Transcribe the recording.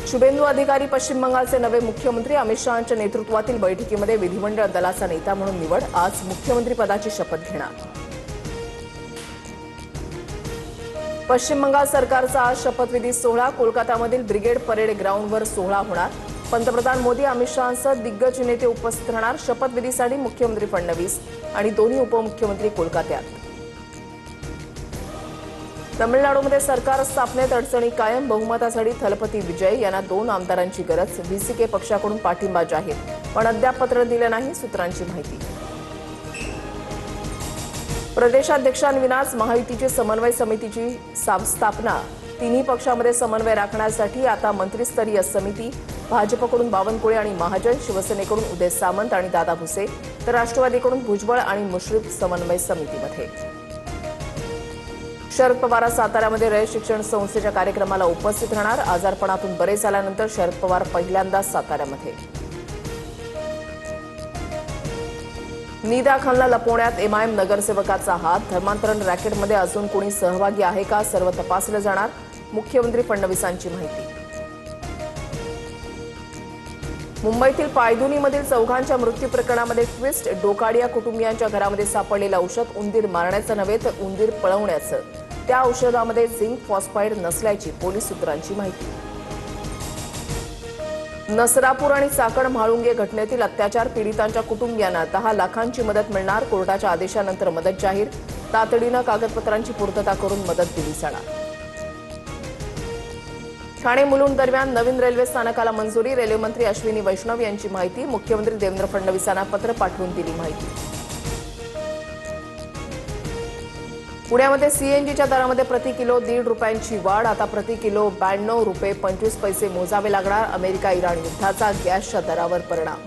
शुभेंदू अधिकारी पश्चिम बंगालचे नवे मुख्यमंत्री अमित शहांच्या नेतृत्वातील बैठकीमध्ये विधिमंडळ दलाचा नेता म्हणून निवड। आज मुख्यमंत्री पदाची शपथ घेणार। पश्चिम बंगाल सरकारचा आज शपथविधी सोहळा कोलकातामधील ब्रिगेड परेड ग्राउंडवर सोहळा होणार। पंतप्रधान मोदी अमित शहांसह दिग्गज नेते उपस्थित राहणार। शपथविधीसाठी मुख्यमंत्री फडणवीस आणि दोन्ही उपमुख्यमंत्री कोलकात्यात। तमिळनाडूमध्ये सरकार स्थापनेत अडचणी कायम। बहुमतासाठी थलपती विजय यांना 2 आमदारांची गरज। बीसीके पक्षाकडून पाठिंबा जाहीर, पण अद्याप पत्र दिलं नाही, सूत्रांची माहिती। प्रदेशाध्यक्षांविनाच महायुतीची समन्वय समितीची स्थापना। तिन्ही पक्षांमध्ये समन्वय राखण्यासाठी आता मंत्रिस्तरीय समिती। भाजपकडून बावनकुळे आणि महाजन, शिवसेनेकडून उदय सामंत आणि दादा भुसे, तर राष्ट्रवादीकडून भुजबळ आणि मुश्रीफ समन्वय समितीमध्ये। शरद पवार साताऱ्यामध्ये रयत शिक्षण संस्थेच्या कार्यक्रमाला उपस्थित राहणार। आजारपणातून बरे झाल्यानंतर शरद पवार पहिल्यांदाच साताऱ्यामध्ये। निदा खानला लपवण्यात एमआयएम नगरसेवकाचा हात। धर्मांतरण रॅकेटमध्ये अजून कोणी सहभागी आहे का, सर्व तपासलं जाणार, मुख्यमंत्री फडणवीसांची माहिती। मुंबईतील पायधुनीमधील चौघांच्या मृत्यू प्रकरणामध्ये ट्विस्ट। डोकाडिया कुटुंबियांच्या घरामध्ये सापडलेलं औषध उंदीर मारण्याचं नव्हे तर उंदीर पळवण्याचं। त्या औषधामध्ये झिंक फॉस्फाईड नसल्याची पोलीस सूत्रांची माहिती। नसरापूर आणि चाकण म्हाळुंगे घटनेतील अत्याचार पीडितांच्या कुटुंबियांना 10 लाखांची मदत मिळणार। कोर्टाच्या आदेशानंतर मदत जाहीर। तातडीनं कागदपत्रांची पूर्तता करून मदत दिली जाणार। ठाणे मुलुंड दरम्यान नवीन रेल्वे स्थानकाला मंजुरी। रेल्वे मंत्री अश्विनी वैष्णव यांची माहिती। मुख्यमंत्री देवेंद्र फडणवीसांना पत्र पाठवून दिली माहिती। पुण्यामध्ये सीएनजीच्या दरामध्ये प्रति किलो 1.5 रुपयांची वाढ। आता प्रति किलो 92 रुपये 25 पैसे मोजावे लागणार। अमेरिका इराण युद्धाचा गॅसच्या दरावर परिणाम।